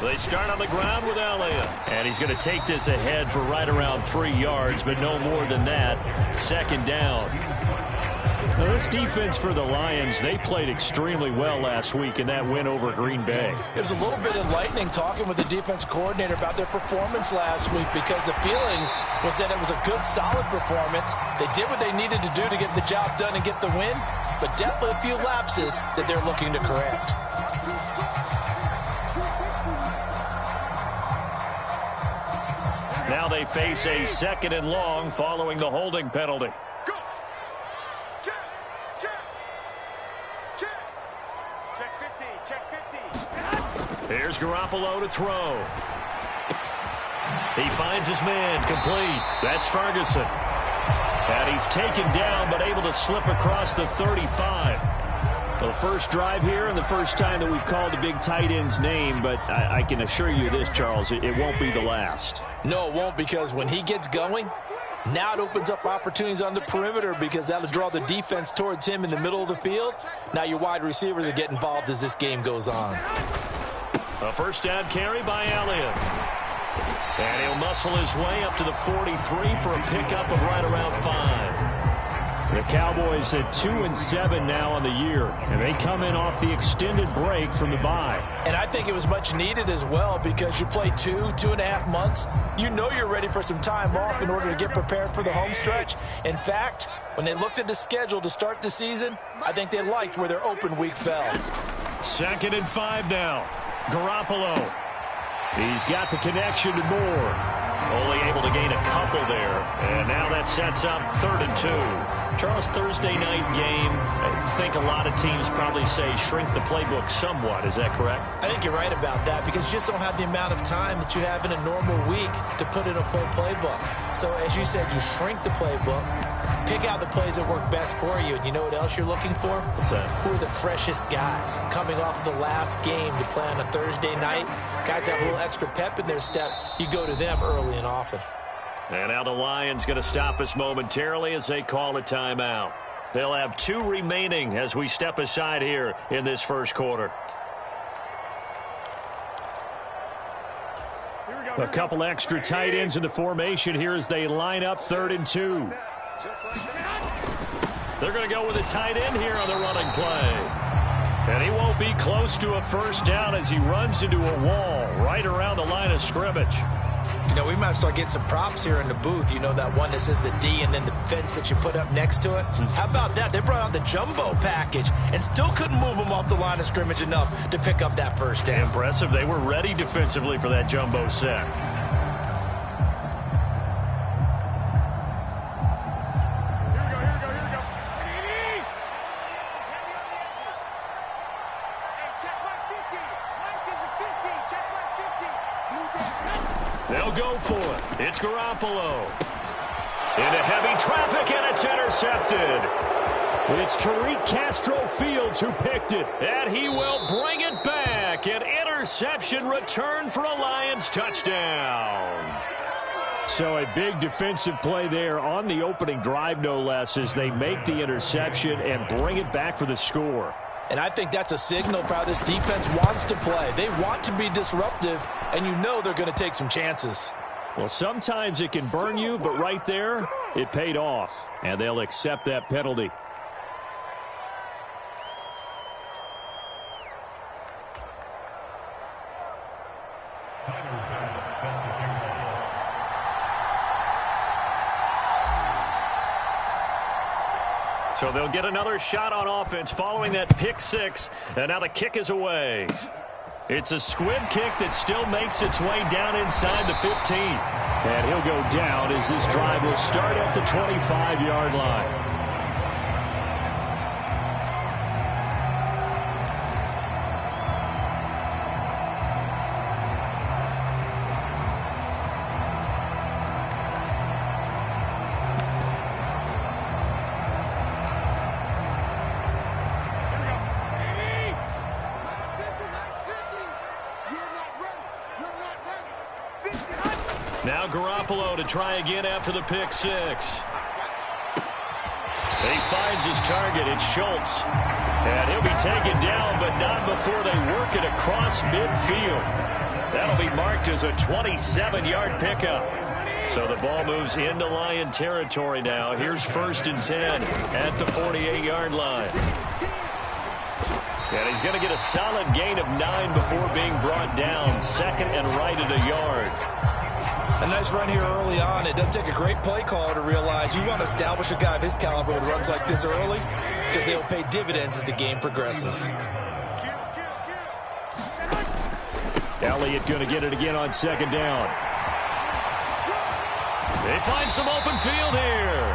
They start on the ground with Elliott. And he's going to take this ahead for right around 3 yards, but no more than that. Second down. Now, this defense for the Lions, they played extremely well last week in that win over Green Bay. It was a little bit enlightening talking with the defense coordinator about their performance last week, because the feeling was that it was a good, solid performance. They did what they needed to do to get the job done and get the win, but definitely a few lapses that they're looking to correct. Now they face a 2nd and long following the holding penalty. Here's Garoppolo to throw. He finds his man, complete. That's Ferguson. And he's taken down, but able to slip across the 35. Well, the first drive here and the first time that we've called the big tight end's name, but I can assure you this, Charles, it won't be the last. No, it won't, because when he gets going, now it opens up opportunities on the perimeter, because that'll draw the defense towards him in the middle of the field. Now your wide receivers will get involved as this game goes on. A first down carry by Elliott. And he'll muscle his way up to the 43 for a pickup of right around 5. The Cowboys at 2-7 now on the year, and they come in off the extended break from the bye. And I think it was much needed as well, because you play 2.5 months. You know you're ready for some time off in order to get prepared for the home stretch. In fact, when they looked at the schedule to start the season, I think they liked where their open week fell. 2nd and 5 now. Garoppolo. He's got the connection to Moore. Only able to gain a couple there. And now that sets up 3rd and 2. Charles, Thursday night game, I think a lot of teams probably say shrink the playbook somewhat. Is that correct? I think you're right about that, because you just don't have the amount of time that you have in a normal week to put in a full playbook. So as you said, you shrink the playbook, pick out the plays that work best for you. And you know what else you're looking for? What's that? Who are the freshest guys coming off the last game to play on a Thursday night? Guys have a little extra pep in their step. You go to them early and often. And now the Lions going to stop us momentarily as they call a timeout. They'll have 2 remaining as we step aside here in this first quarter. A couple extra tight ends in the formation here as they line up 3rd and 2. They're going to go with a tight end here on the running play. And he won't be close to a first down as he runs into a wall right around the line of scrimmage. You know, we might start getting some props here in the booth. You know, that one that says the D and then the fence that you put up next to it? How about that? They brought out the jumbo package and still couldn't move them off the line of scrimmage enough to pick up that first down. Impressive. They were ready defensively for that jumbo set. They'll go for it. It's Garoppolo. Into heavy traffic, and it's intercepted. It's Tariq Castro-Fields who picked it, and he will bring it back. An interception return for a Lions touchdown. So a big defensive play there on the opening drive, no less, as they make the interception and bring it back for the score. And I think that's a signal for how this defense wants to play. They want to be disruptive, and you know they're going to take some chances. Well, sometimes it can burn you, but right there, it paid off, and they'll accept that penalty. So they'll get another shot on offense following that pick 6, and now the kick is away. It's a squib kick that still makes its way down inside the 15. And he'll go down as this drive will start at the 25-yard line. Now Garoppolo to try again after the pick 6. He finds his target. It's Schultz. And he'll be taken down, but not before they work it across midfield. That'll be marked as a 27-yard pickup. So the ball moves into Lion territory now. Here's 1st and 10 at the 48-yard line. And he's going to get a solid gain of 9 before being brought down. 2nd and right at a yard. A nice run here early on. It doesn't take a great play caller to realize you want to establish a guy of his caliber with runs like this early because they'll pay dividends as the game progresses. Elliott going to get it again on 2nd down. They find some open field here.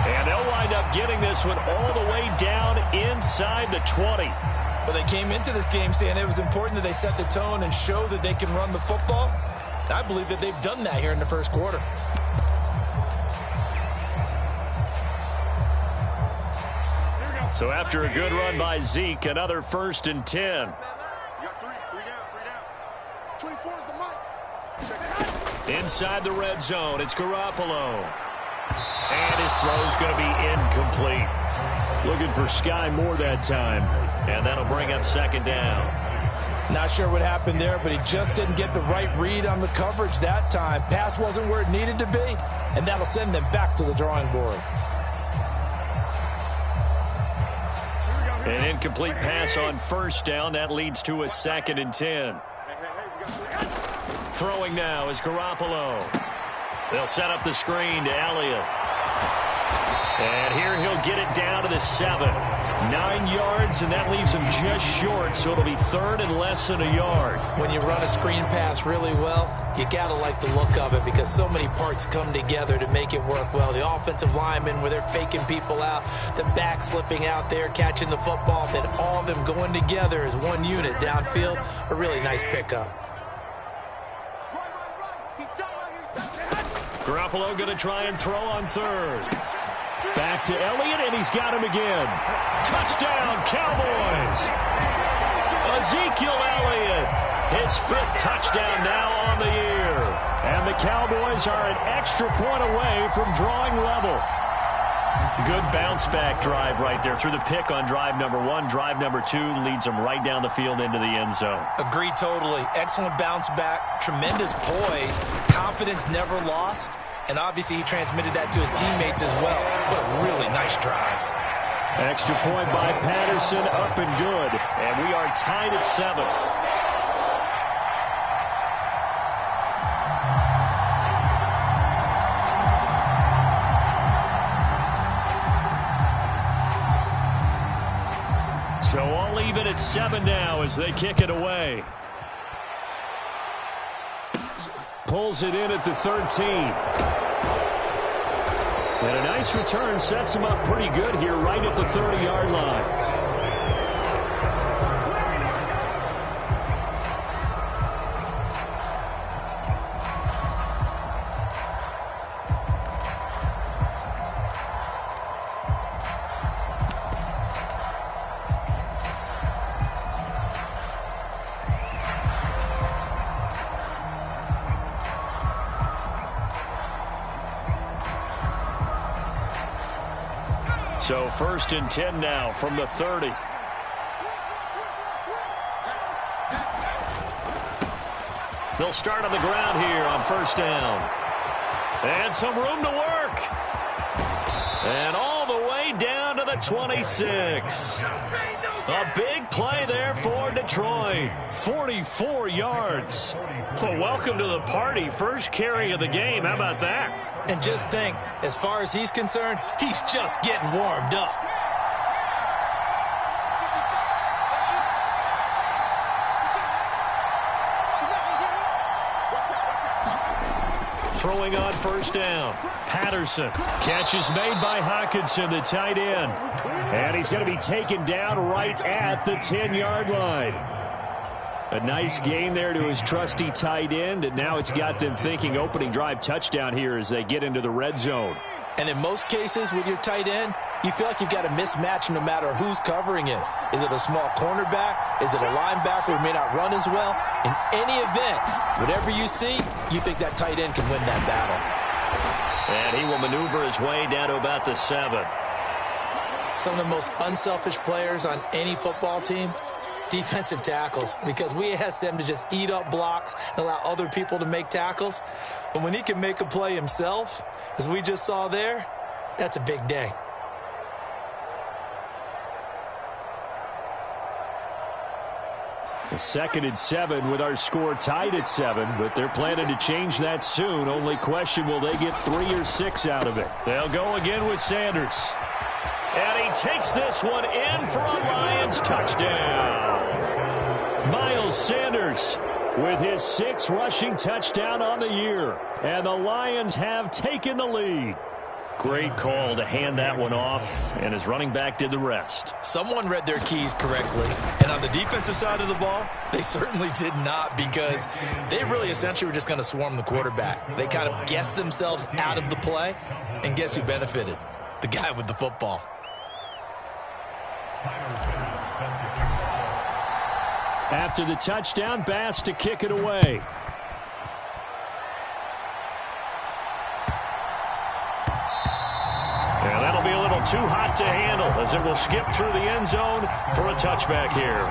And they'll wind up getting this one all the way down inside the 20. Well, they came into this game saying it was important that they set the tone and show that they can run the football. I believe that they've done that here in the first quarter. So after a good run by Zeke, another 1st and 10. Inside the red zone, it's Garoppolo. And his throw's going to be incomplete. Looking for Sky Moore that time. And that'll bring up 2nd down. Not sure what happened there, but he just didn't get the right read on the coverage that time. Pass wasn't where it needed to be, and that'll send them back to the drawing board. An incomplete pass on 1st down. That leads to a 2nd and 10. Throwing now is Garoppolo. They'll set up the screen to Elliott. And here he'll get it down to the 7. 9 yards, and that leaves him just short, so it'll be 3rd and less than a yard. When you run a screen pass really well, you got to like the look of it because so many parts come together to make it work well. The offensive linemen, where they're faking people out, the back slipping out there, catching the football, then all of them going together as one unit downfield. A really nice pickup. Garoppolo going to try and throw on 3rd. Back to Elliott, and he's got him again. Touchdown, Cowboys! Ezekiel Elliott, his 5th touchdown now on the year. And the Cowboys are an extra point away from drawing level. Good bounce-back drive right there through the pick on drive number 1. Drive number 2 leads them right down the field into the end zone. Agree totally. Excellent bounce back, tremendous poise, confidence never lost. And obviously he transmitted that to his teammates as well. What a really nice drive. Extra point by Patterson, up and good. And we are tied at 7. So all even at 7 now as they kick it away. Pulls it in at the 13. And a nice return sets him up pretty good here right at the 30-yard line. So 1st and 10 now from the 30. They'll start on the ground here on 1st down. And some room to work. And all the way down to the 26. A big play there for Detroit. 44 yards. Well, welcome to the party. First carry of the game. How about that? And just think, as far as he's concerned, he's just getting warmed up. Throwing on 1st down. Patterson. Catch is made by Hockenson, the tight end. And he's going to be taken down right at the 10-yard line. A nice gain there to his trusty tight end, and now it's got them thinking opening drive touchdown here as they get into the red zone. And in most cases with your tight end, you feel like you've got a mismatch no matter who's covering it. Is it a small cornerback? Is it a linebacker who may not run as well? In any event, whatever you see, you think that tight end can win that battle. And he will maneuver his way down to about the 7. Some of the most unselfish players on any football team, defensive tackles, because we ask them to just eat up blocks and allow other people to make tackles. But when he can make a play himself, as we just saw there, that's a big day. Second and 7 with our score tied at 7, but they're planning to change that soon. Only question, will they get 3 or 6 out of it? They'll go again with Sanders. And he takes this one in for a Lions touchdown. Miles Sanders with his 6th rushing touchdown on the year. And the Lions have taken the lead. Great call to hand that one off, and his running back did the rest. Someone read their keys correctly, and on the defensive side of the ball, they certainly did not, because they really essentially were just going to swarm the quarterback. They kind of guessed themselves out of the play, and guess who benefited? The guy with the football. After the touchdown, Bass to kick it away. And that'll be a little too hot to handle, as it will skip through the end zone for a touchback here.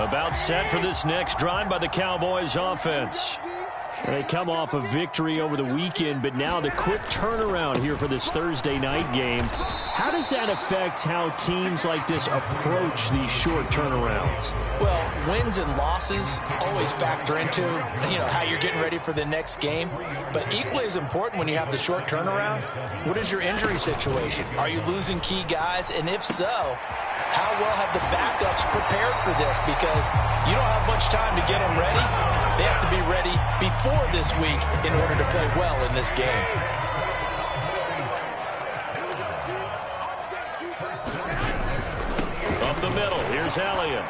About set for this next drive by the Cowboys offense. They come off a victory over the weekend, but now the quick turnaround here for this Thursday night game. How does that affect how teams like this approach these short turnarounds? Well, wins and losses always factor into, how you're getting ready for the next game. But equally as important when you have the short turnaround, what is your injury situation? Are you losing key guys? And if so, how well have the backups prepared for this? Because you don't have much time to get them ready. They have to be ready before this week in order to play well in this game. Up the middle, here's Elliott.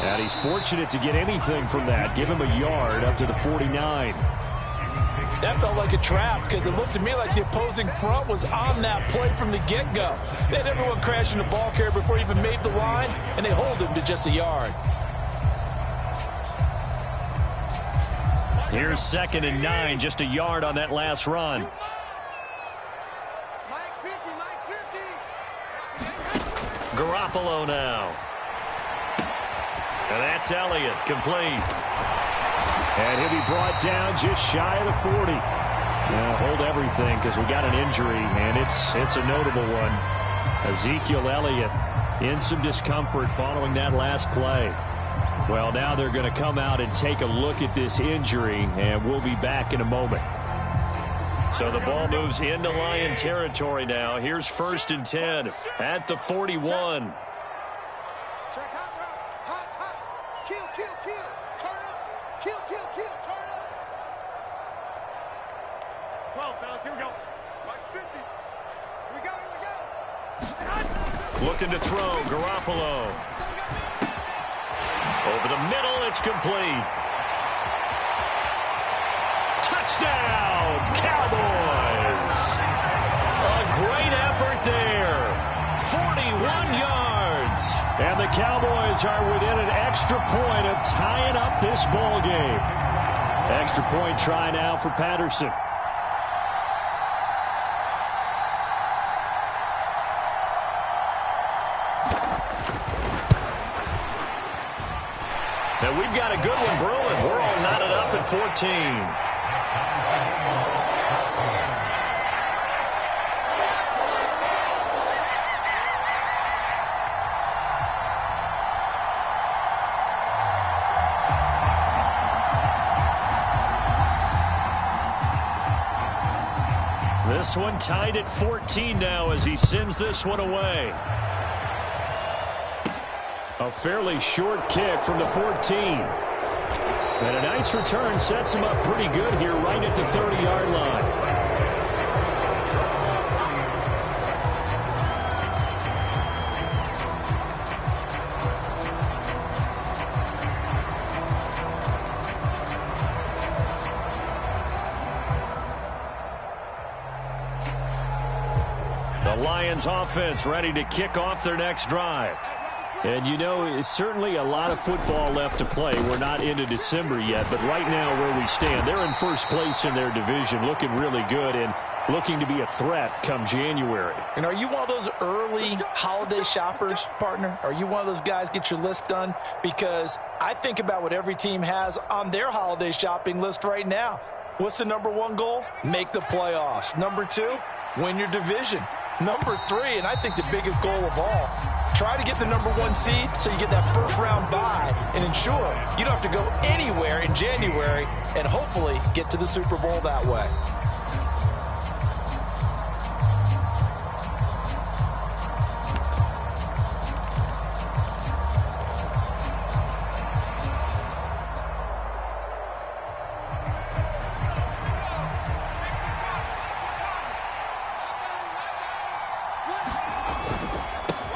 And he's fortunate to get anything from that. Give him a yard up to the 49. That felt like a trap, because it looked to me like the opposing front was on that play from the get-go. They had everyone crashing the ball carrier before he even made the line, and they hold him to just a yard. Here's 2nd and 9, just a yard on that last run. Garoppolo now. And that's Elliott, complete. And he'll be brought down just shy of the 40. Hold everything, because we got an injury, and it's a notable one. Ezekiel Elliott in some discomfort following that last play. Well, now they're going to come out and take a look at this injury, and we'll be back in a moment. So the ball moves into Lion territory now. Here's 1st and 10 at the 41. Looking to throw, Garoppolo. Over the middle, it's complete. Touchdown, Cowboys! A great effort there. 41 yards. And the Cowboys are within an extra point of tying up this ball game. Extra point try now for Patterson. And we've got a good one brewing. We're all knotted up at 14. This one tied at 14 now as he sends this one away. A fairly short kick from the 14. And a nice return sets him up pretty good here right at the 30-yard line. The Lions offense ready to kick off their next drive. And, you know, it's certainly a lot of football left to play. We're not into December yet, but right now where we stand, they're in first place in their division, looking really good and looking to be a threat come January. And are you one of those early holiday shoppers, partner? Are you one of those guys get your list done? Because I think about what every team has on their holiday shopping list right now. What's the number one goal? Make the playoffs. Number two, win your division. Number three, and I think the biggest goal of all, try to get the number one seed so you get that first round bye and ensure you don't have to go anywhere in January and hopefully get to the Super Bowl that way.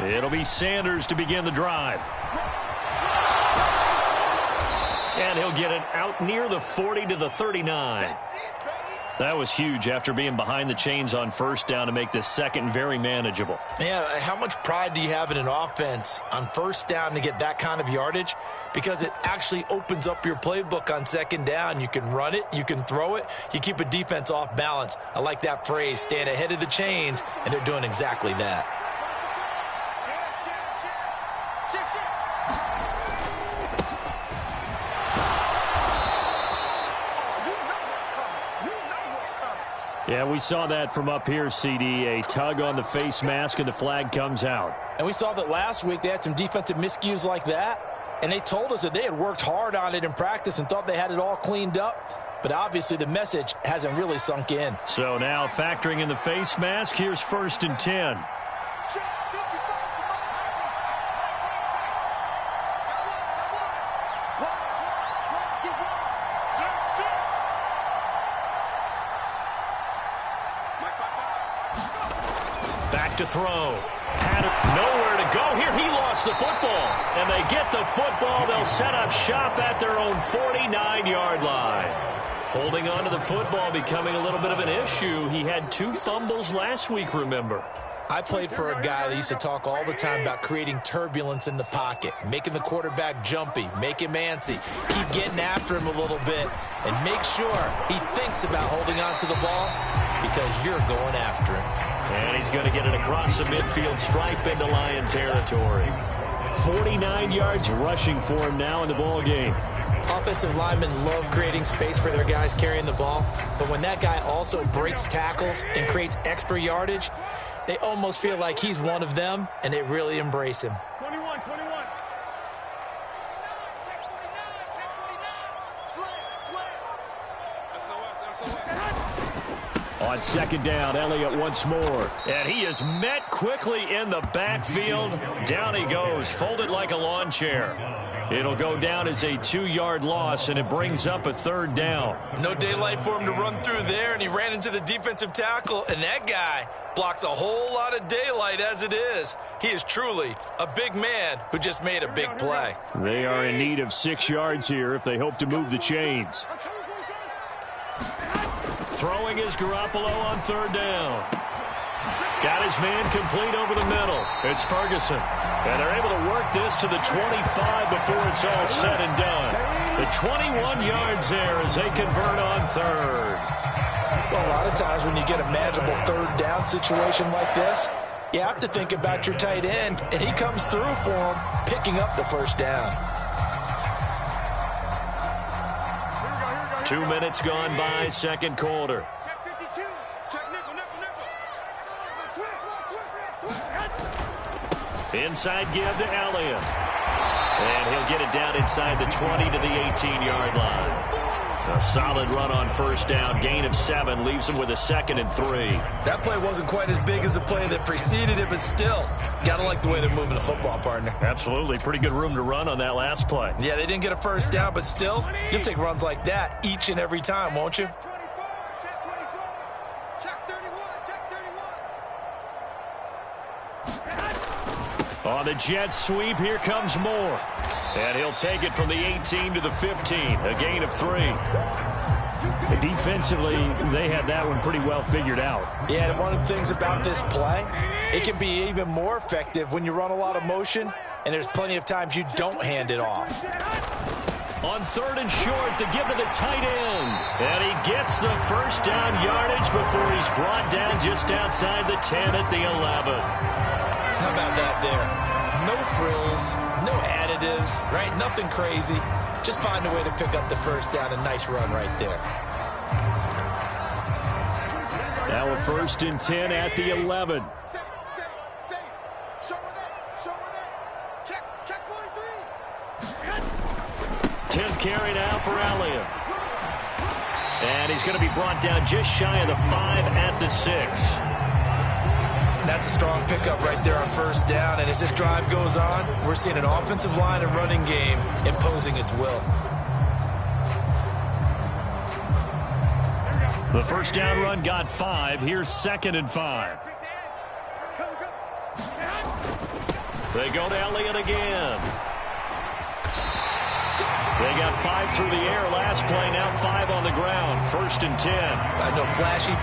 It'll be Sanders to begin the drive. And he'll get it out near the 40 to the 39. That was huge after being behind the chains on first down to make this second very manageable. Yeah, how much pride do you have in an offense on first down to get that kind of yardage? Because it actually opens up your playbook on second down. You can run it, you can throw it, you keep a defense off balance. I like that phrase, stand ahead of the chains, and they're doing exactly that. Yeah, we saw that from up here, CD. A tug on the face mask, and the flag comes out. And we saw that last week they had some defensive miscues like that, and they told us that they had worked hard on it in practice and thought they had it all cleaned up. But obviously the message hasn't really sunk in. So now factoring in the face mask, here's 1st and 10. Back to throw. Had nowhere to go here. He lost the football. And they get the football. They'll set up shop at their own 49-yard line. Holding on to the football becoming a little bit of an issue. He had 2 fumbles last week, remember. I played for a guy that used to talk all the time about creating turbulence in the pocket, making the quarterback jumpy, make him antsy, keep getting after him a little bit, and make sure he thinks about holding on to the ball because you're going after him. And he's going to get it across the midfield stripe into Lion territory. 49 yards rushing for him now in the ball game. Offensive linemen love creating space for their guys carrying the ball, but when that guy also breaks tackles and creates extra yardage, they almost feel like he's one of them, and they really embrace him. 21. On second down, Elliott once more. And he is met quickly in the backfield. Down he goes, folded like a lawn chair. It'll go down as a 2-yard loss, and it brings up a 3rd down. No daylight for him to run through there, and he ran into the defensive tackle, and that guy blocks a whole lot of daylight as it is. He is truly a big man who just made a big play. They are in need of 6 yards here if they hope to move the chains. Throwing is Garoppolo on 3rd down. Got his man complete over the middle. It's Ferguson. And they're able to work this to the 25 before it's all said and done. The 21 yards there as they convert on 3rd. Well, a lot of times when you get a manageable 3rd down situation like this, you have to think about your tight end, and he comes through for him, picking up the 1st down. 2 minutes gone by, 2nd quarter. Inside give to Elliott. And he'll get it down inside the 20 to the 18-yard line. A solid run on 1st down. Gain of 7 leaves him with a 2nd and 3. That play wasn't quite as big as the play that preceded it, but still, got to like the way they're moving the football, partner. Absolutely. Pretty good room to run on that last play. Yeah, they didn't get a 1st down, but still, you'll take runs like that each and every time, won't you? On the jet sweep, here comes Moore. And he'll take it from the 18 to the 15, a gain of 3. Defensively, they had that one pretty well figured out. Yeah, and one of the things about this play, it can be even more effective when you run a lot of motion and there's plenty of times you don't hand it off. On 3rd and short to give to the tight end. And he gets the first down yardage before he's brought down just outside the 10 at the 11. How about that there? No frills, no additives, right? Nothing crazy. Just find a way to pick up the first down. A nice run right there. Now a 1st and 10 at the 11. 10th carry now for Elliott. And he's going to be brought down just shy of the 5 at the 6. That's a strong pickup right there on first down. And as this drive goes on, we're seeing an offensive line and running game imposing its will. The first down run got 5. Here's 2nd and 5. They go to Elliott again. They got 5 through the air last play, now 5 on the ground. 1st and 10. I know flashy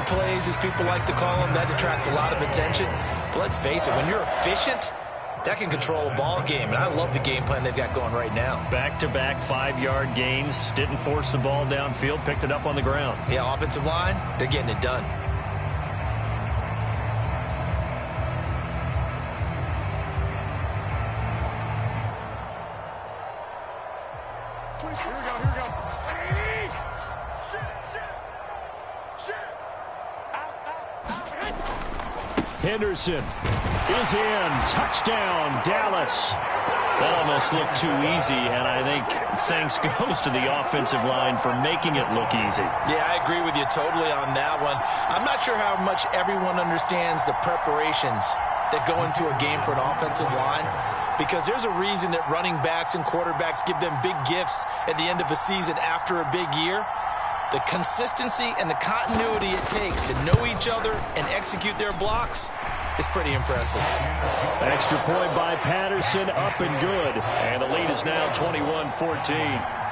plays, as people like to call them, that attracts a lot of attention. But let's face it, when you're efficient, that can control a ball game. And I love the game plan they've got going right now. Back-to-back 5-yard gains. Didn't force the ball downfield, picked it up on the ground. Yeah, offensive line, they're getting it done. Henderson is in. Touchdown, Dallas. That almost looked too easy, and I think thanks goes to the offensive line for making it look easy. Yeah, I agree with you totally on that one. I'm not sure how much everyone understands the preparations that go into a game for an offensive line, because there's a reason that running backs and quarterbacks give them big gifts at the end of a season after a big year. The consistency and the continuity it takes to know each other and execute their blocks is pretty impressive. Extra point by Patterson, up and good. And the lead is now 21-14.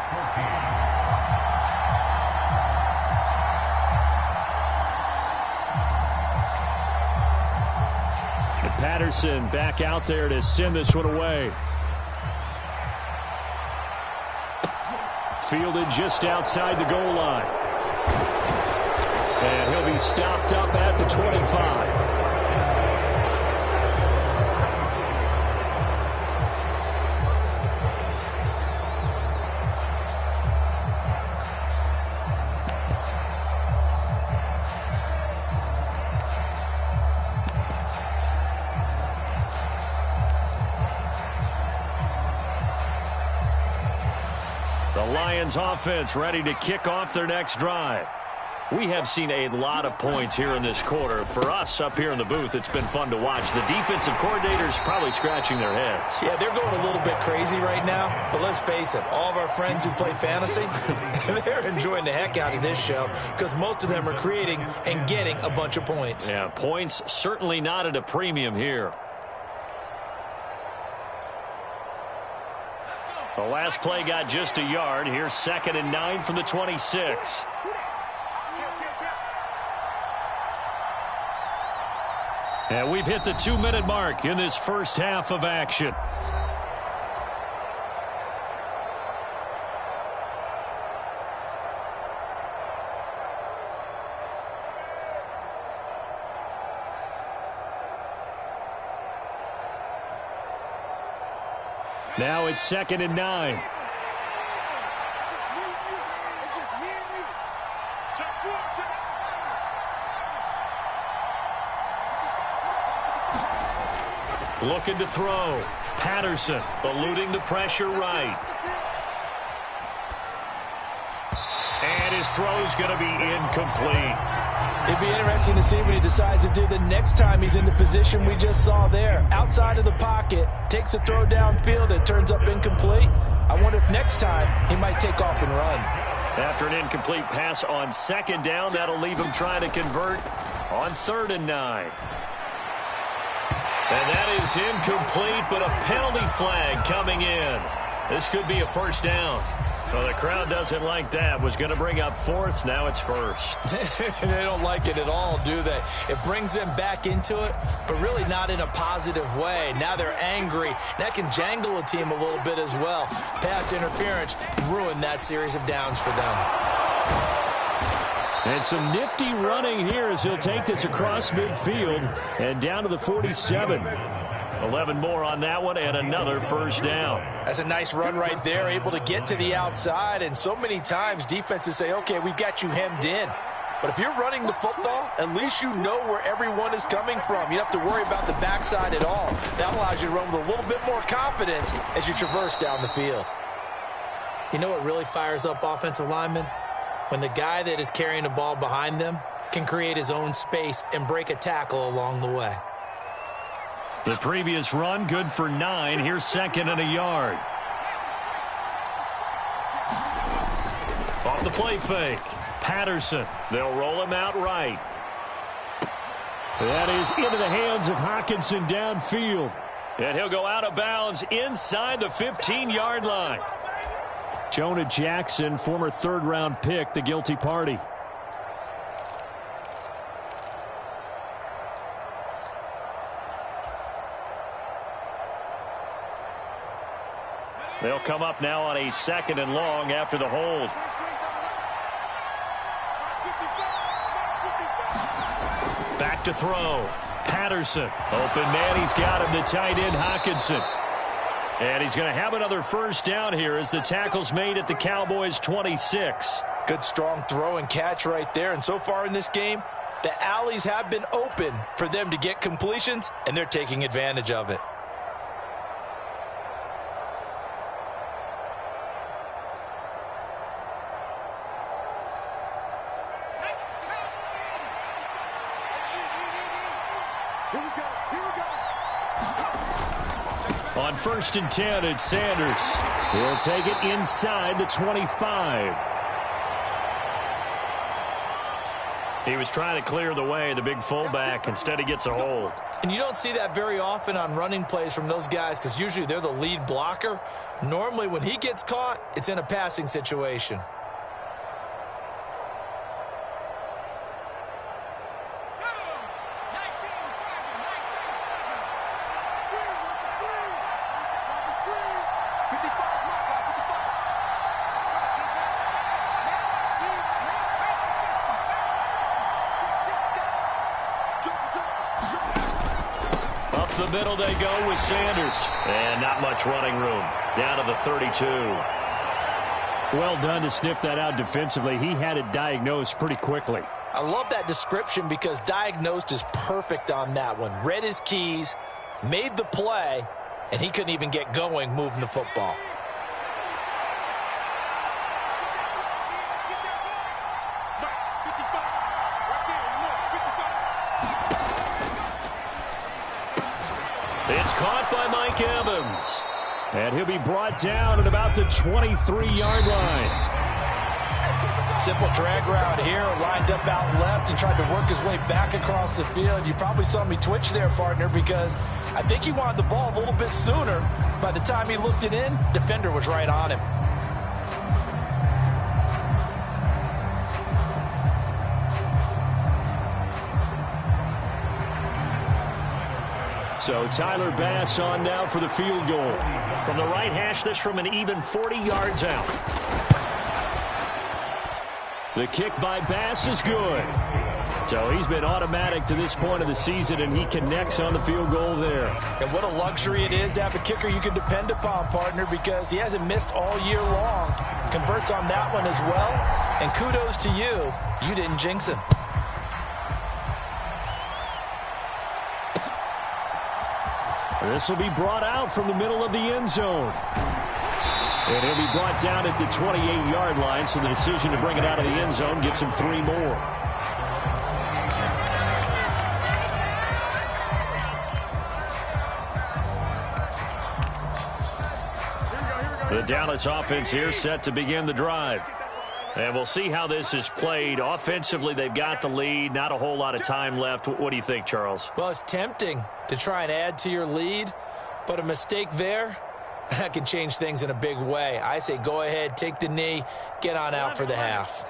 Patterson back out there to send this one away. Fielded just outside the goal line. And he'll be stopped up at the 25. Lions offense ready to kick off their next drive. We have seen a lot of points here in this quarter. For us up here in the booth, it's been fun to watch. The defensive coordinators probably scratching their heads. Yeah, they're going a little bit crazy right now, but let's face it, all of our friends who play fantasy, they're enjoying the heck out of this show because most of them are creating and getting a bunch of points. Yeah, points certainly not at a premium here. The last play got just a yard. Here's 2nd and 9 from the 26. And we've hit the 2-minute mark in this first half of action. Now it's 2nd and 9. Looking to throw. Patterson eluding the pressure right. And his throw's going to be incomplete. It'd be interesting to see what he decides to do the next time he's in the position we just saw there. Outside of the pocket, takes a throw downfield, it turns up incomplete. I wonder if next time he might take off and run. After an incomplete pass on 2nd down, that'll leave him trying to convert on 3rd and 9. And that is incomplete, but a penalty flag coming in. This could be a first down. Well, the crowd doesn't like that. Was going to bring up fourth. Now it's first. They don't like it at all, do they? It brings them back into it, but really not in a positive way. Now they're angry. That can jangle a team a little bit as well. Pass interference ruined that series of downs for them. And some nifty running here as he'll take this across midfield and down to the 47. 11 more on that one and another first down. That's a nice run right there, able to get to the outside. And so many times defenses say, okay, we've got you hemmed in. But if you're running the football, at least you know where everyone is coming from. You don't have to worry about the backside at all. That allows you to run with a little bit more confidence as you traverse down the field. You know what really fires up offensive linemen? When the guy that is carrying the ball behind them can create his own space and break a tackle along the way. The previous run, good for 9. Here's second and a yard. Off the play fake. Patterson. They'll roll him out right. That is into the hands of Hockenson downfield. And he'll go out of bounds inside the 15-yard line. Jonah Jackson, former third-round pick, the guilty party. They'll come up now on a second and long after the hold. Back to throw. Patterson. Open man. He's got him. The tight end, Hockenson. And he's going to have another first down here as the tackle's made at the Cowboys' 26. Good, strong throw and catch right there. And so far in this game, the alleys have been open for them to get completions, and they're taking advantage of it. On 1st and 10, it's Sanders. He'll take it inside the 25. He was trying to clear the way, the big fullback. Instead, he gets a hold. And you don't see that very often on running plays from those guys because usually they're the lead blocker. Normally, when he gets caught, it's in a passing situation. The middle they go with Sanders. And not much running room. Down to the 32. Well done to sniff that out defensively. He had it diagnosed pretty quickly. I love that description because diagnosed is perfect on that one. Read his keys, made the play, and he couldn't even get going moving the football. It's caught by Mike Evans. And he'll be brought down at about the 23-yard line. Simple drag route here, lined up out left and tried to work his way back across the field. You probably saw me twitch there, partner, because I think he wanted the ball a little bit sooner. By the time he looked it in, defender was right on him. So Tyler Bass on now for the field goal. From the right hash, this from an even 40 yards out. The kick by Bass is good. So he's been automatic to this point of the season, and he connects on the field goal there. And what a luxury it is to have a kicker you can depend upon, partner, because he hasn't missed all year long. Converts on that one as well. And kudos to you. You didn't jinx him. This will be brought out from the middle of the end zone. And he'll be brought down at the 28-yard line, so the decision to bring it out of the end zone gets him 3 more. The Dallas offense here set to begin the drive. And we'll see how this is played. Offensively, they've got the lead. Not a whole lot of time left. What do you think, Charles? Well, it's tempting to try and add to your lead, but a mistake there That can change things in a big way. I say go ahead, take the knee, get on out for the half.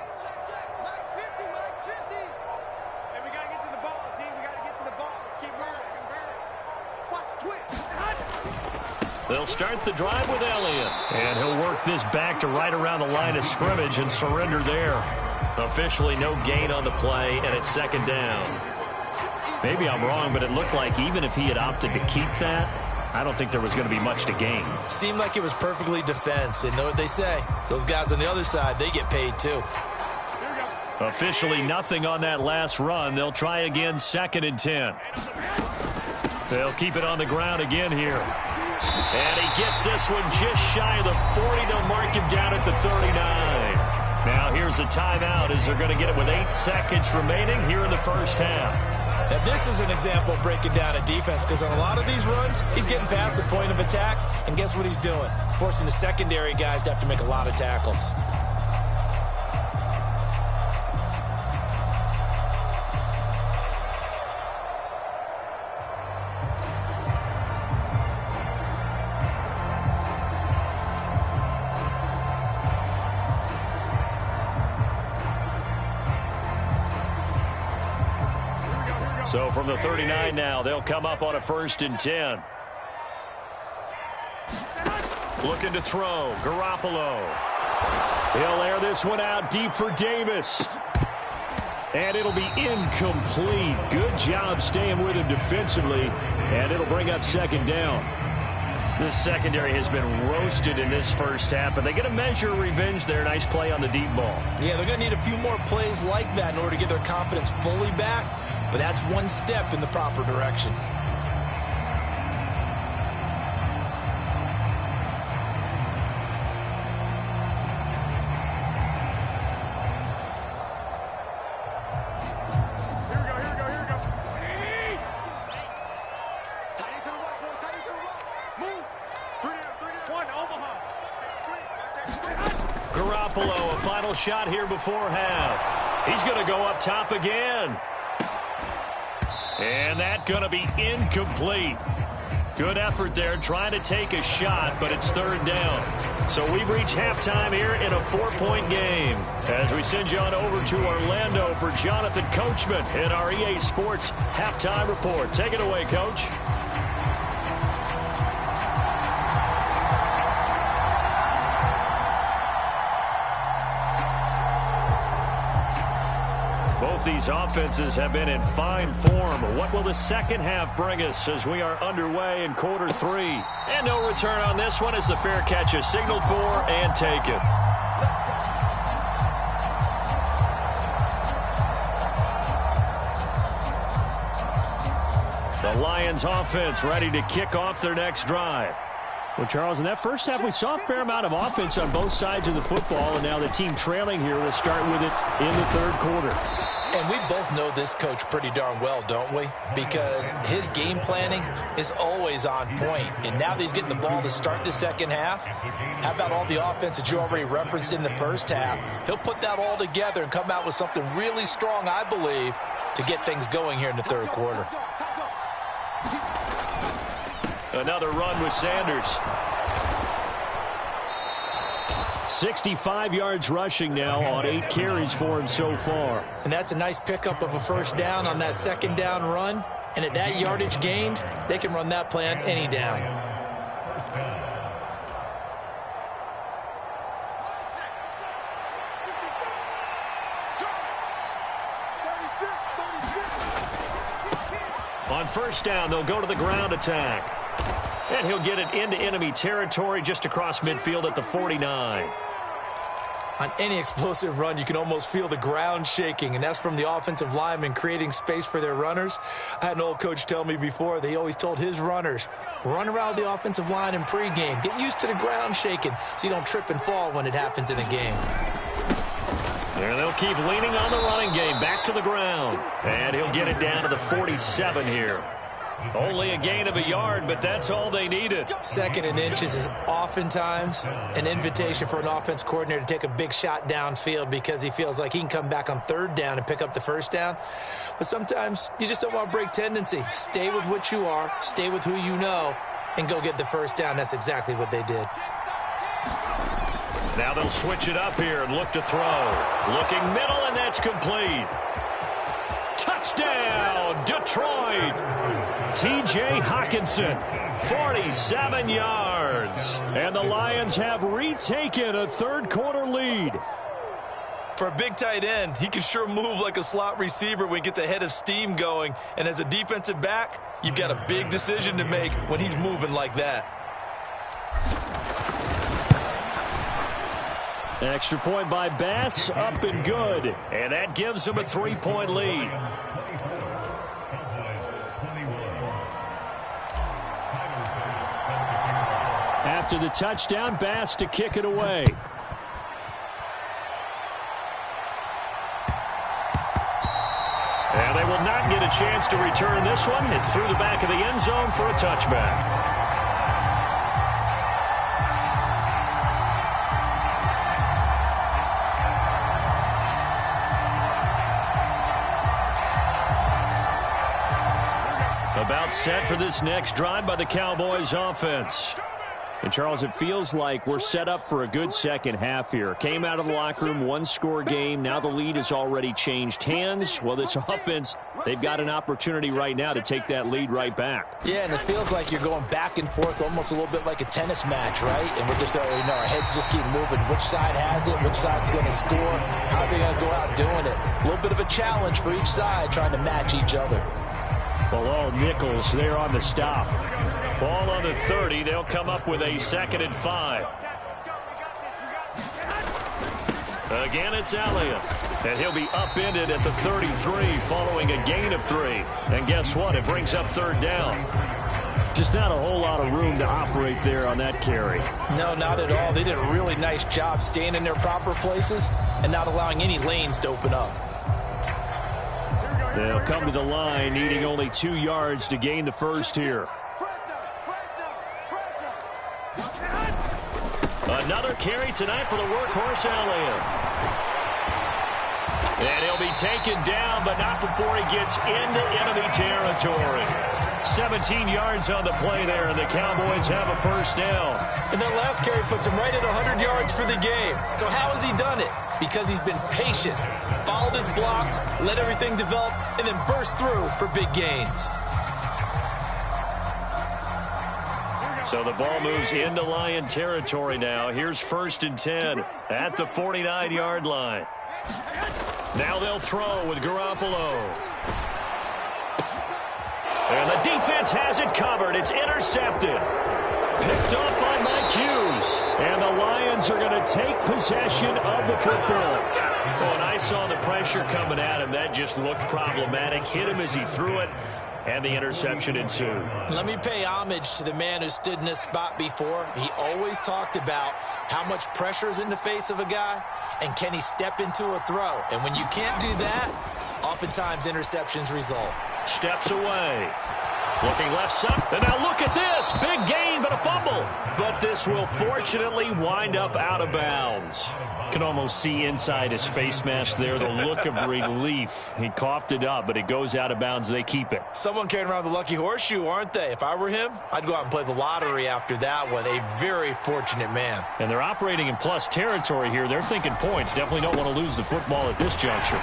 They'll start the drive with Elliott. And he'll work this back to right around the line of scrimmage and surrender there. Officially no gain on the play, and it's second down. Maybe I'm wrong, but it looked like even if he had opted to keep that, I don't think there was going to be much to gain. Seemed like it was perfectly defense. And know what they say? Those guys on the other side, they get paid too. Officially nothing on that last run. They'll try again, second and 10. They'll keep it on the ground again here. And he gets this one just shy of the 40. They'll mark him down at the 39. Now here's a timeout as they're going to get it with 8 seconds remaining here in the first half. Now this is an example of breaking down a defense, because on a lot of these runs, he's getting past the point of attack, and guess what he's doing? Forcing the secondary guys to have to make a lot of tackles. So from the 39 now, they'll come up on a 1st and 10. Looking to throw, Garoppolo. He'll air this one out deep for Davis. And it'll be incomplete. Good job staying with him defensively. And it'll bring up second down. This secondary has been roasted in this first half, but they get a measure of revenge there. Nice play on the deep ball. Yeah, they're going to need a few more plays like that in order to get their confidence fully back. But that's one step in the proper direction. Garoppolo, a final shot here before half. He's going to go up top again. And that's going to be incomplete. Good effort there trying to take a shot, but it's third down. So we've reached halftime here in a 4-point game. As we send you on over to Orlando for Jonathan Coachman in our EA Sports Halftime Report. Take it away, Coach. These offenses have been in fine form. What will the second half bring us as we are underway in quarter 3? And no return on this one as the fair catch is signaled for and taken. The Lions offense ready to kick off their next drive. Well, Charles, in that first half, we saw a fair amount of offense on both sides of the football, and now the team trailing here will start with it in the third quarter. And we both know this coach pretty darn well, don't we? Because his game planning is always on point. And now that he's getting the ball to start the second half, how about all the offense that you already referenced in the first half? He'll put that all together and come out with something really strong, I believe, to get things going here in the third quarter. Another run with Sanders. 65 yards rushing now on 8 carries for him so far. And that's a nice pickup of a first down on that second down run. And at that yardage gained, they can run that play on any down. On first down, they'll go to the ground attack. And he'll get it into enemy territory just across midfield at the 49. On any explosive run, you can almost feel the ground shaking, and that's from the offensive linemen creating space for their runners. I had an old coach tell me before, they always told his runners, run around the offensive line in pregame. Get used to the ground shaking so you don't trip and fall when it happens in a game. There they'll keep leaning on the running game, back to the ground. And he'll get it down to the 47 here. Only a gain of a yard, but that's all they needed. Second and inches is oftentimes an invitation for an offense coordinator to take a big shot downfield because he feels like he can come back on third down and pick up the first down. But sometimes you just don't want to break tendency. Stay with what you are, stay with who you know, and go get the first down. That's exactly what they did. Now they'll switch it up here and look to throw. Looking middle, and that's complete. Touchdown, Detroit. T.J. Hawkinson, 47 yards. And the Lions have retaken a third-quarter lead. For a big tight end, he can sure move like a slot receiver when he gets a head of steam going. And as a defensive back, you've got a big decision to make when he's moving like that. Extra point by Bass, up and good. And that gives him a 3-point lead. After the touchdown, Bass to kick it away. And they will not get a chance to return this one. It's through the back of the end zone for a touchback. About set for this next drive by the Cowboys offense. And, Charles, it feels like we're set up for a good second half here. Came out of the locker room, one-score game. Now the lead has already changed hands. Well, this offense, they've got an opportunity right now to take that lead right back. Yeah, and it feels like you're going back and forth almost a little bit like a tennis match, right? And we're just, our heads just keep moving. Which side has it? Which side's going to score? How are they going to go out doing it? A little bit of a challenge for each side trying to match each other. Well, all Nichols there on the stop. Ball on the 30. They'll come up with a 2nd and 5. Again, it's Elliott. And he'll be upended at the 33 following a gain of 3. And guess what? It brings up 3rd down. Just not a whole lot of room to operate there on that carry. No, not at all. They did a really nice job staying in their proper places and not allowing any lanes to open up. They'll come to the line, needing only 2 yards to gain the first here. Another carry tonight for the workhorse Elliott. And he'll be taken down, but not before he gets into enemy territory. 17 yards on the play there, and the Cowboys have a first down. And that last carry puts him right at 100 yards for the game. So how has he done it? Because he's been patient, followed his blocks, let everything develop, and then burst through for big gains. So the ball moves into Lion territory now. Here's 1st and 10 at the 49-yard line. Now they'll throw with Garoppolo. And the defense has it covered. It's intercepted. Picked up by Mike Hughes. And the Lions are going to take possession of the football. Oh, and I saw the pressure coming at him. That just looked problematic. Hit him as he threw it. And the interception ensued. Let me pay homage to the man who stood in this spot before. He always talked about how much pressure is in the face of a guy, and can he step into a throw. And when you can't do that, oftentimes interceptions result. Steps away. Looking left side. And now look at this. Big gain, but a fumble. But this will fortunately wind up out of bounds. Can almost see inside his face mask there the look of relief. He coughed it up, but it goes out of bounds. They keep it. Someone carrying around the lucky horseshoe, aren't they? If I were him, I'd go out and play the lottery after that one. A very fortunate man. And they're operating in plus territory here. They're thinking points. Definitely don't want to lose the football at this juncture.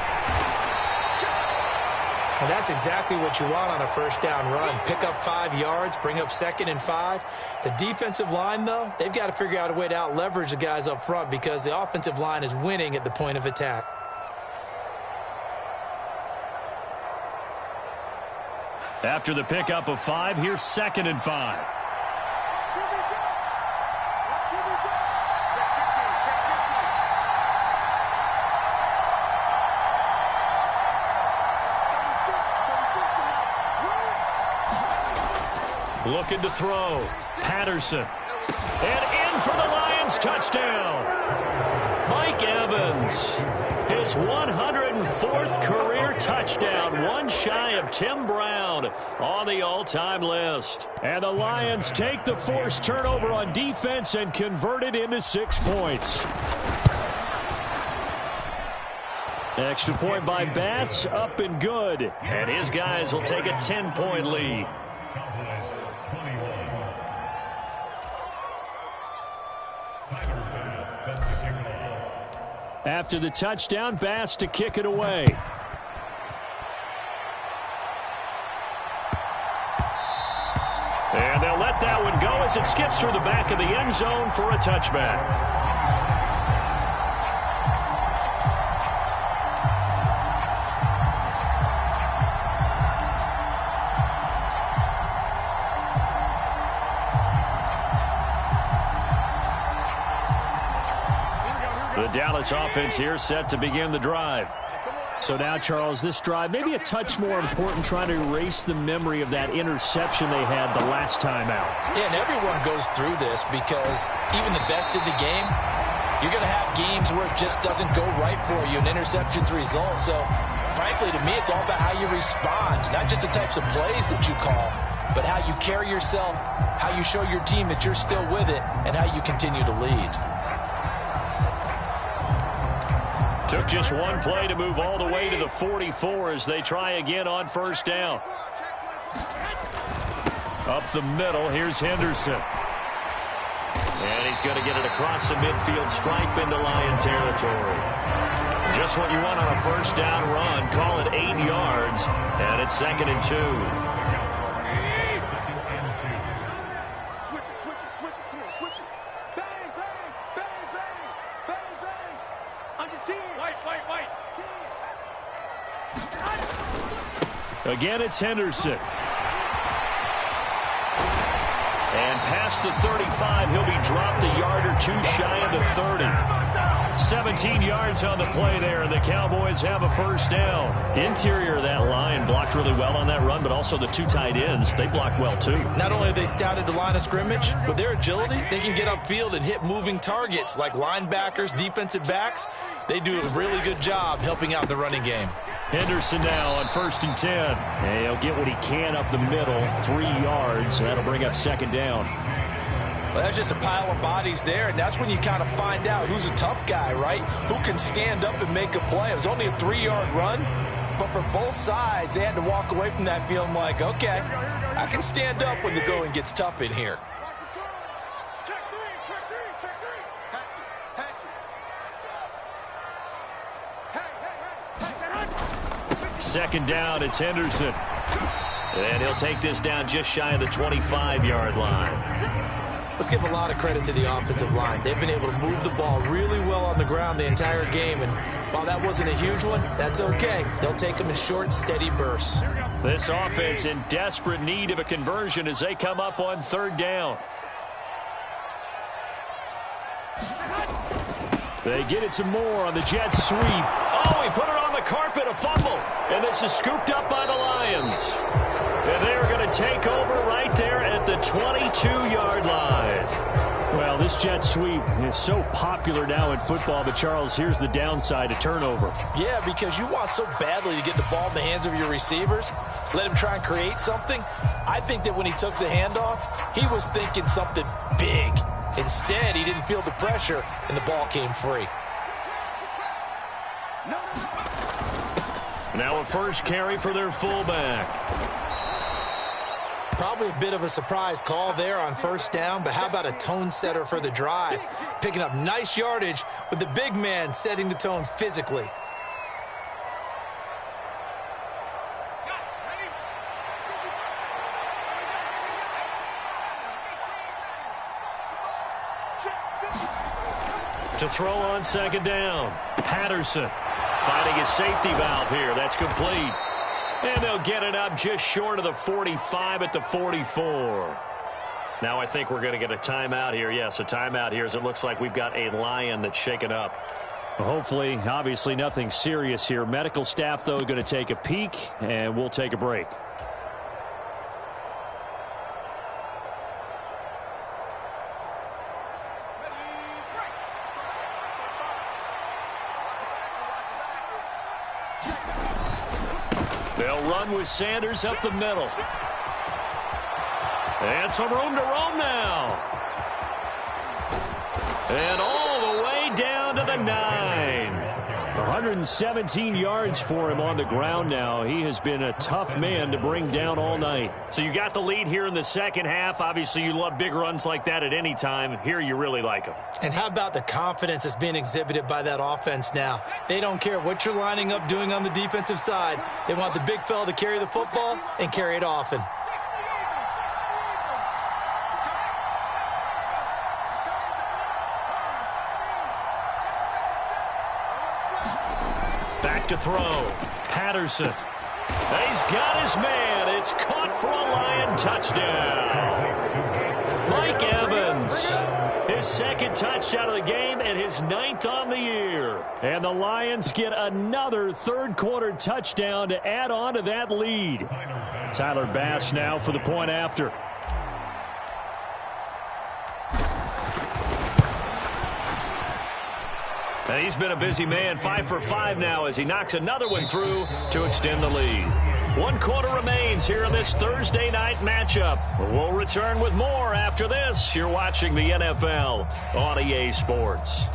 And that's exactly what you want on a first down run. Pick up 5 yards, bring up 2nd and 5. The defensive line, though, they've got to figure out a way to out-leverage the guys up front because the offensive line is winning at the point of attack. After the pickup of 5, here's 2nd and 5. Looking to throw. Patterson. And in for the Lions touchdown. Mike Evans. His 104th career touchdown. One shy of Tim Brown on the all-time list. And the Lions take the forced turnover on defense and convert it into 6 points. Extra point by Bass, up and good. And his guys will take a 10-point lead. After the touchdown, Bass to kick it away. And they'll let that one go as it skips through the back of the end zone for a touchback. The Dallas offense here set to begin the drive. So now, Charles, this drive maybe a touch more important, trying to erase the memory of that interception they had the last time out. Yeah, and everyone goes through this because even the best in the game, you're going to have games where it just doesn't go right for you, and interceptions result. So, frankly, to me, it's all about how you respond, not just the types of plays that you call, but how you carry yourself, how you show your team that you're still with it, and how you continue to lead. Took just one play to move all the way to the 44 as they try again on first down. Up the middle, here's Henderson. And he's going to get it across the midfield stripe into Lion territory. Just what you want on a first down run. Call it 8 yards, and it's 2nd and 2. Again, it's Henderson. And past the 35, he'll be dropped a yard or two shy of the 30. 17 yards on the play there, and the Cowboys have a first down. Interior of that line blocked really well on that run, but also the 2 tight ends, they blocked well too. Not only have they scouted the line of scrimmage, with their agility, they can get upfield and hit moving targets like linebackers, defensive backs. They do a really good job helping out the running game. Henderson now on 1st and 10. And he'll get what he can up the middle, 3 yards. So that'll bring up 2nd down. Well, that's just a pile of bodies there, and that's when you kind of find out who's a tough guy, right? Who can stand up and make a play. It was only a 3-yard run, but for both sides, they had to walk away from that feeling like, okay, I can stand up when the going gets tough in here. Second down, it's Henderson. And he'll take this down just shy of the 25-yard line. Let's give a lot of credit to the offensive line. They've been able to move the ball really well on the ground the entire game. And while that wasn't a huge one, that's okay. They'll take them in short, steady bursts. This offense in desperate need of a conversion as they come up on 3rd down. They get it to Moore on the jet sweep. Oh, he put it on the carpet, a fumble. And this is scooped up by the Lions. And they're going to take over right there at the 22-yard line. Well, this jet sweep is so popular now in football, but Charles, here's the downside, a turnover. Yeah, because you want so badly to get the ball in the hands of your receivers, let him try and create something. I think that when he took the handoff, he was thinking something big. Instead, he didn't feel the pressure, and the ball came free. Now a first carry for their fullback. Probably a bit of a surprise call there on first down, but how about a tone setter for the drive? Picking up nice yardage with the big man setting the tone physically. To throw on 2nd down. Patterson finding his safety valve here. That's complete. And they'll get it up just short of the 45 at the 44. Now I think we're going to get a timeout here. Yes, a timeout here as it looks like we've got a Lion that's shaken up. Well, hopefully, obviously nothing serious here. Medical staff, though, going to take a peek, and we'll take a break. They'll run with Sanders up the middle. And some room to roam now. And all the way down to the 9. 117 yards for him on the ground now. He has been a tough man to bring down all night. So you got the lead here in the second half. Obviously, you love big runs like that at any time. Here you really like them. And how about the confidence that's being exhibited by that offense now? They don't care what you're lining up doing on the defensive side. They want the big fella to carry the football and carry it often. Back to throw. Patterson. He's got his man. It's caught for a Lion touchdown. Mike Evans. His second touchdown of the game and his 9th on the year. And the Lions get another third-quarter touchdown to add on to that lead. Tyler Bass now for the point after. And he's been a busy man, 5 for 5 now as he knocks another one through to extend the lead. 1 quarter remains here in this Thursday night matchup. We'll return with more after this. You're watching the NFL on EA Sports.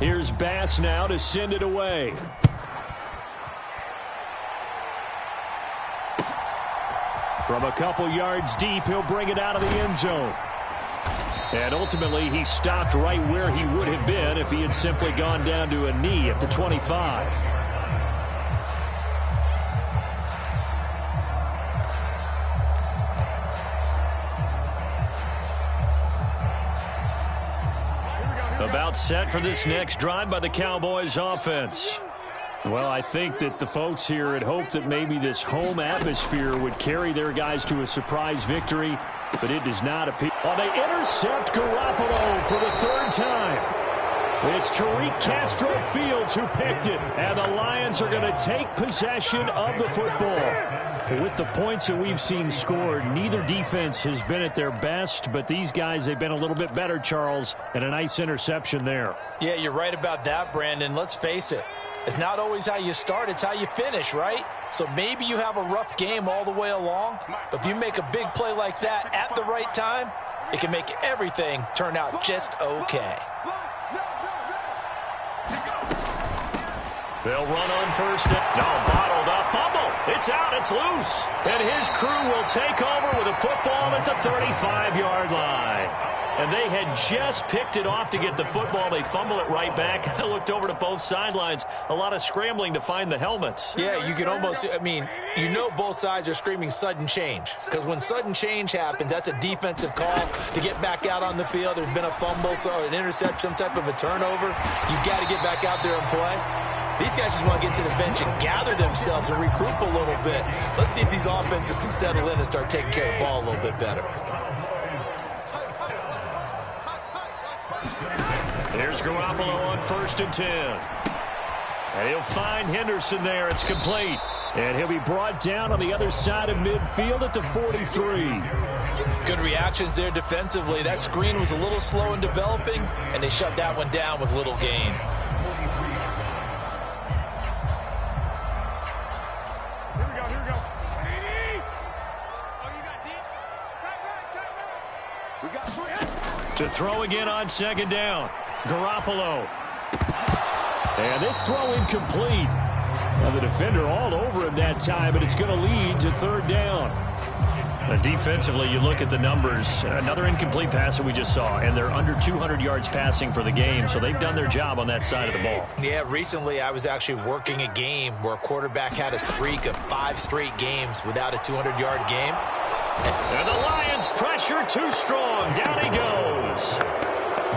Here's Bass now to send it away. From a couple yards deep, he'll bring it out of the end zone. And ultimately, he stopped right where he would have been if he had simply gone down to a knee at the 25. About set for this next drive by the Cowboys offense. Well, I think that the folks here had hoped that maybe this home atmosphere would carry their guys to a surprise victory, but it does not appear. Well, they intercept Garoppolo for the 3rd time. It's Tariq Castro Fields who picked it, and the Lions are going to take possession of the football. With the points that we've seen scored, neither defense has been at their best, but these guys, they've been a little bit better, Charles, and a nice interception there. Yeah, you're right about that, Brandon. Let's face it. It's not always how you start, it's how you finish, right? So maybe you have a rough game all the way along, but if you make a big play like that at the right time, it can make everything turn out just okay. They'll run on first down. No, bottled up. Fumble. It's out. It's loose. And his crew will take over with a football at the 35-yard line. And they had just picked it off to get the football. They fumble it right back. I looked over to both sidelines. A lot of scrambling to find the helmets. Yeah, you can almost, you know both sides are screaming sudden change. Because when sudden change happens, that's a defensive call to get back out on the field. There's been a fumble, so an interception, some type of a turnover. You've got to get back out there and play. These guys just want to get to the bench and gather themselves and regroup a little bit. Let's see if these offenses can settle in and start taking care of the ball a little bit better. Here's Garoppolo on 1st and 10. And he'll find Henderson there. It's complete. And he'll be brought down on the other side of midfield at the 43. Good reactions there defensively. That screen was a little slow in developing, and they shut that one down with little gain. To throw again on 2nd down. Garoppolo. And this throw incomplete. Now the defender all over him that time, but it's going to lead to 3rd down. Defensively, you look at the numbers. Another incomplete pass that we just saw, and they're under 200 yards passing for the game, so they've done their job on that side of the ball. Yeah, recently I was actually working a game where a quarterback had a streak of 5 straight games without a 200-yard game. And the Lions pressure too strong. Down he goes.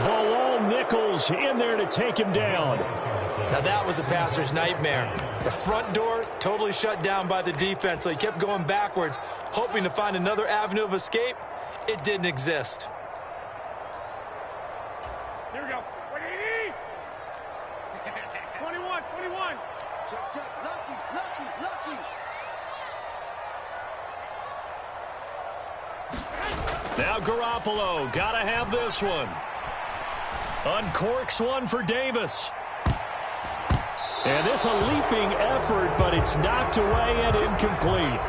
Bilal Nichols in there to take him down. Now that was a passer's nightmare. The front door totally shut down by the defense, so he kept going backwards, hoping to find another avenue of escape. It didn't exist. Here we go. 21. Check. Lucky. Now Garoppolo, gotta have this one. Uncorks one for Davis. And this a leaping effort, but it's knocked away and incomplete.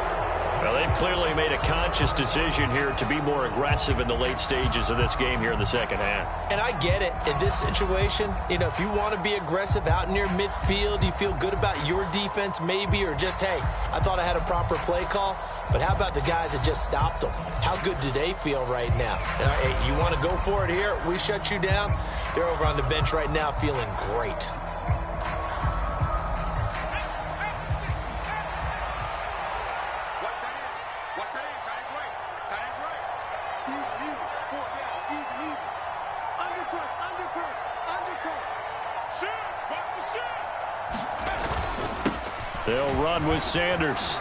Well, they've clearly made a conscious decision here to be more aggressive in the late stages of this game here in the second half. And I get it. In this situation, you know, if you want to be aggressive out near midfield, you feel good about your defense maybe, or just, hey, I thought I had a proper play call. But how about the guys that just stopped them? How good do they feel right now? Hey, you want to go for it here? We shut you down. They're over on the bench right now feeling great. They'll run with Sanders.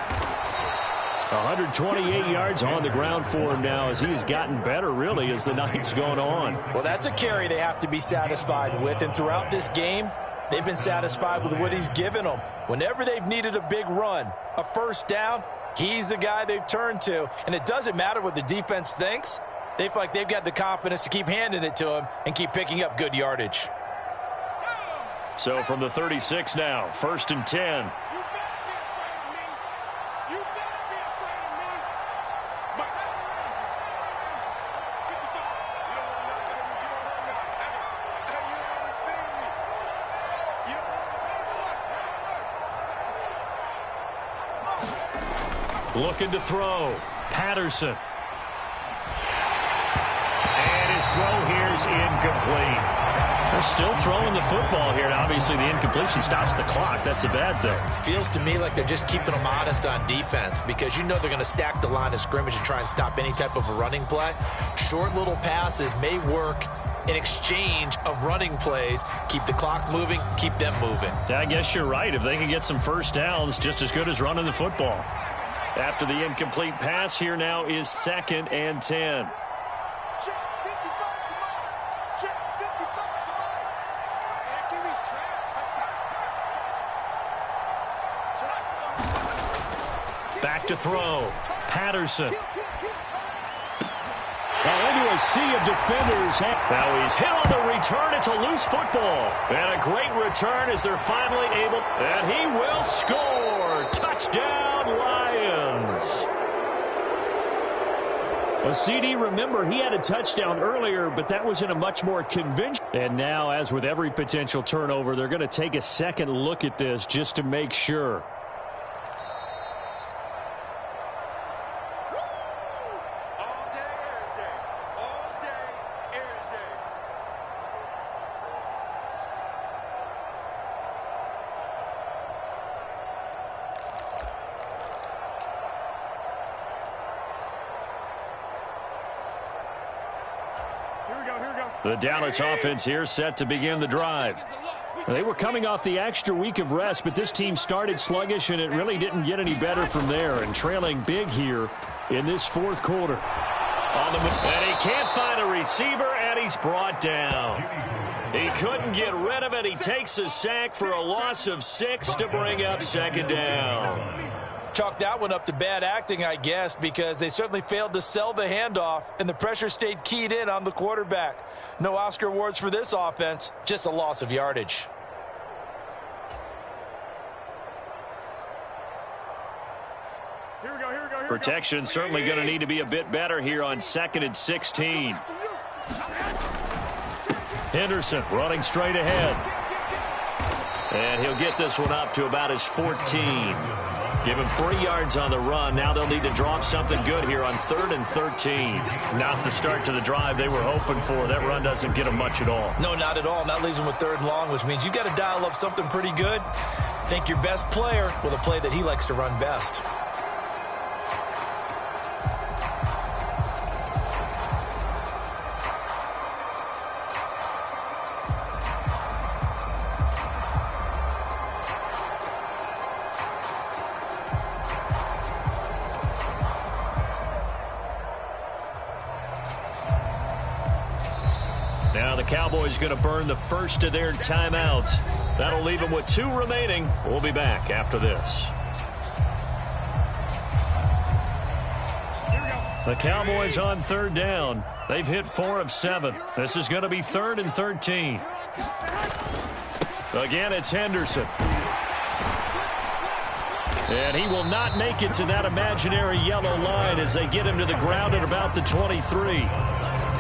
128 yards on the ground for him now as he has gotten better, really, as the night's gone on. Well, that's a carry they have to be satisfied with. And throughout this game, they've been satisfied with what he's given them. Whenever they've needed a big run, a first down, he's the guy they've turned to. And it doesn't matter what the defense thinks. They feel like they've got the confidence to keep handing it to him and keep picking up good yardage. So from the 36 now, 1st and 10. Looking to throw. Patterson. And his throw here is incomplete. They're still throwing the football here. Now, obviously, the incompletion stops the clock. That's a bad thing. Feels to me like they're just keeping them honest on defense because you know they're going to stack the line of scrimmage and try and stop any type of a running play. Short little passes may work in exchange of running plays. Keep the clock moving, keep them moving. I guess you're right. If they can get some first downs, just as good as running the football. After the incomplete pass, here now is 2nd and 10. Back to throw. Patterson. Now into a sea of defenders. Now he's hit on the return. It's a loose football. And a great return as they're finally able. And he will score. Touchdown, Lions. Well, CD, remember, he had a touchdown earlier, but that was in a much more conventional. And now, as with every potential turnover, they're going to take a second look at this just to make sure. The Dallas offense here set to begin the drive. They were coming off the extra week of rest, but this team started sluggish, and it really didn't get any better from there, and trailing big here in this 4th quarter. And he can't find a receiver, and he's brought down. He couldn't get rid of it. He takes a sack for a loss of 6 to bring up 2nd down. Chalk that one up to bad acting, I guess, because they certainly failed to sell the handoff, and the pressure stayed keyed in on the quarterback. No Oscar awards for this offense, just a loss of yardage. Protection certainly going to need to be a bit better here on 2nd and 16. Henderson running straight ahead. And he'll get this one up to about his 14. Give him 3 yards on the run. Now they'll need to drop something good here on 3rd and 13. Not the start to the drive they were hoping for. That run doesn't get them much at all. No, not at all. That leaves them with 3rd and long, which means you've got to dial up something pretty good. Think your best player with a play that he likes to run best. Now the Cowboys going to burn the first of their timeouts. That'll leave them with 2 remaining. We'll be back after this. The Cowboys on third down. They've hit 4 of 7. This is going to be 3rd and 13. Again, it's Henderson. And he will not make it to that imaginary yellow line as they get him to the ground at about the 23.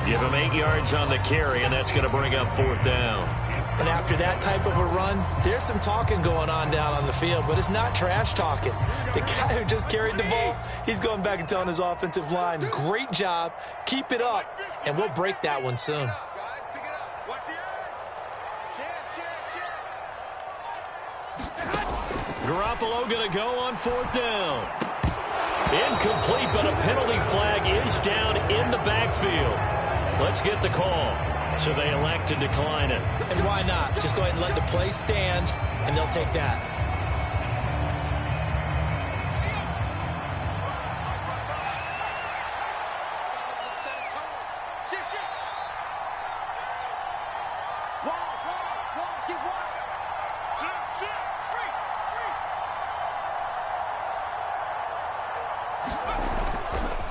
Give him 8 yards on the carry, and that's going to bring up 4th down. And after that type of a run, there's some talking going on down on the field, but it's not trash talking. The guy who just carried the ball, he's going back and telling his offensive line, great job, keep it up, and we'll break that one soon. Garoppolo going to go on 4th down. Incomplete, but a penalty flag is down in the backfield. Let's get the call. So they elect to decline it. And why not? Just go ahead and let the play stand, and they'll take that.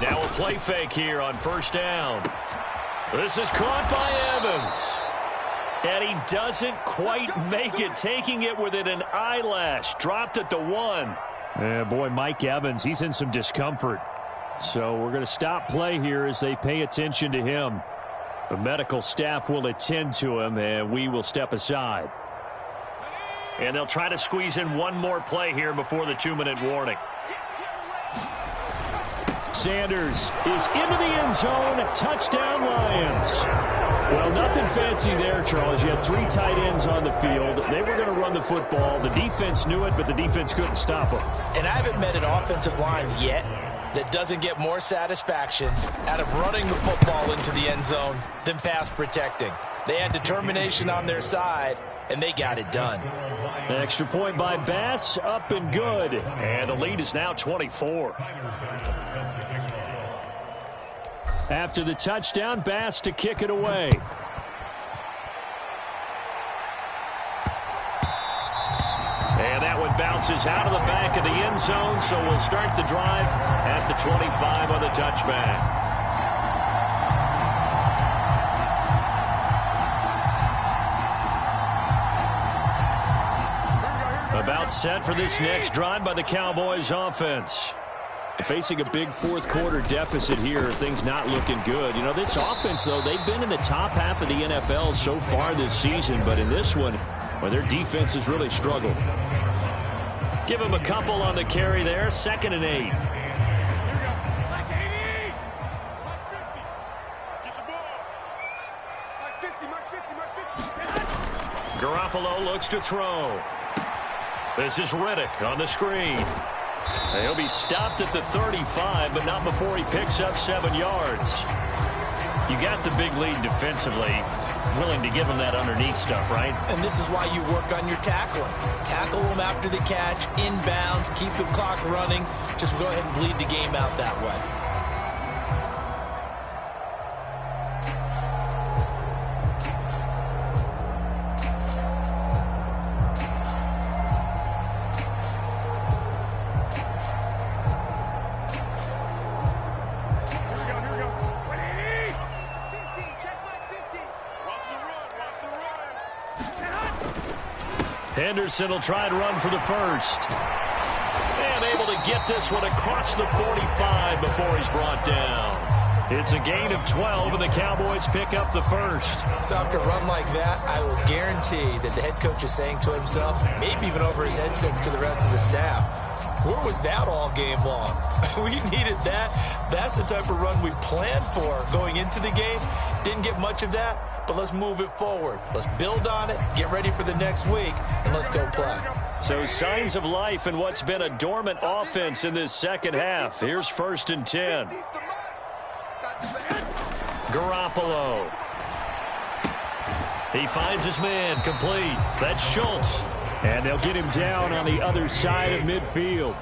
Now a play fake here on 1st down. This is caught by Evans. And he doesn't quite make it, taking it within an eyelash. Dropped at the 1. Yeah, boy, Mike Evans, he's in some discomfort. So we're going to stop play here as they pay attention to him. The medical staff will attend to him, and we will step aside. And they'll try to squeeze in one more play here before the 2-minute warning. Sanders is into the end zone. Touchdown, Lions. Well, nothing fancy there, Charles. You had 3 tight ends on the field. They were going to run the football. The defense knew it, but the defense couldn't stop them. And I haven't met an offensive line yet that doesn't get more satisfaction out of running the football into the end zone than pass protecting. They had determination on their side, and they got it done. An extra point by Bass, up and good. And the lead is now 24. After the touchdown, Bass to kick it away. And that one bounces out of the back of the end zone, so we'll start the drive at the 25 on the touchback. About set for this next drive by the Cowboys offense. Facing a big fourth-quarter deficit here, things not looking good. You know, this offense, though, they've been in the top half of the NFL so far this season, but in this one, well, their defense has really struggled. Give them a couple on the carry there, 2nd and 8. Garoppolo looks to throw. This is Riddick on the screen. He'll be stopped at the 35, but not before he picks up 7 yards. You got the big lead defensively. Willing to give him that underneath stuff, right? And this is why you work on your tackling. Tackle them after the catch, inbounds, keep the clock running. Just go ahead and bleed the game out that way. Henderson will try and run for the first. And able to get this one across the 45 before he's brought down. It's a gain of 12, and the Cowboys pick up the first. So after a run like that, I will guarantee that the head coach is saying to himself, maybe even over his headsets to the rest of the staff, where was that all game long? We needed that. That's the type of run we planned for going into the game. Didn't get much of that, but let's move it forward. Let's build on it, get ready for the next week, and let's go play. So signs of life in what's been a dormant offense in this second half. Here's 1st and 10. Garoppolo. He finds his man complete. That's Schultz. And they'll get him down on the other side of midfield.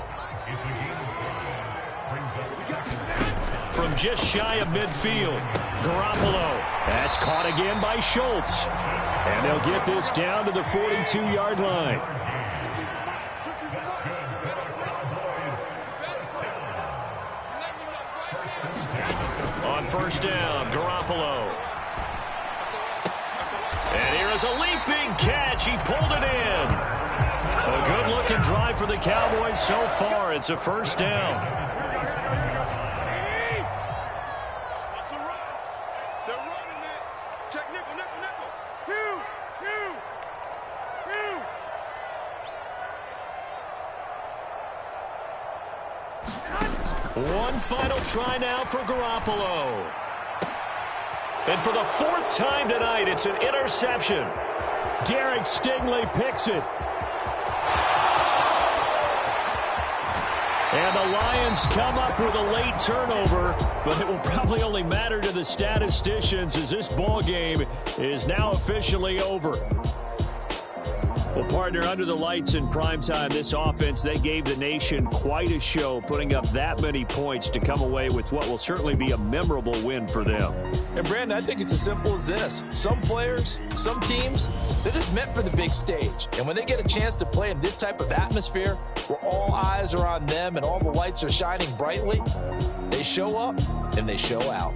From just shy of midfield, Garoppolo. That's caught again by Schultz. And they'll get this down to the 42-yard line. first down. Garoppolo. And here is a leaping catch. He pulled it in. A good-looking drive for the Cowboys so far. It's a first down. One final try now for Garoppolo. And for the fourth time tonight, it's an interception. Derek Stingley picks it. And the Lions come up with a late turnover, but it will probably only matter to the statisticians as this ball game is now officially over. Well, partner, under the lights in primetime, this offense, they gave the nation quite a show, putting up that many points to come away with what will certainly be a memorable win for them. And, Brandon, I think it's as simple as this. Some players, some teams, they're just meant for the big stage. And when they get a chance to play in this type of atmosphere where all eyes are on them and all the lights are shining brightly, they show up and they show out.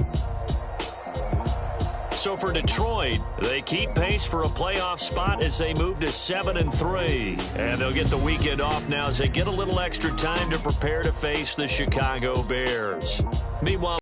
So for Detroit, they keep pace for a playoff spot as they move to 7-3. And they'll get the weekend off now as they get a little extra time to prepare to face the Chicago Bears. Meanwhile,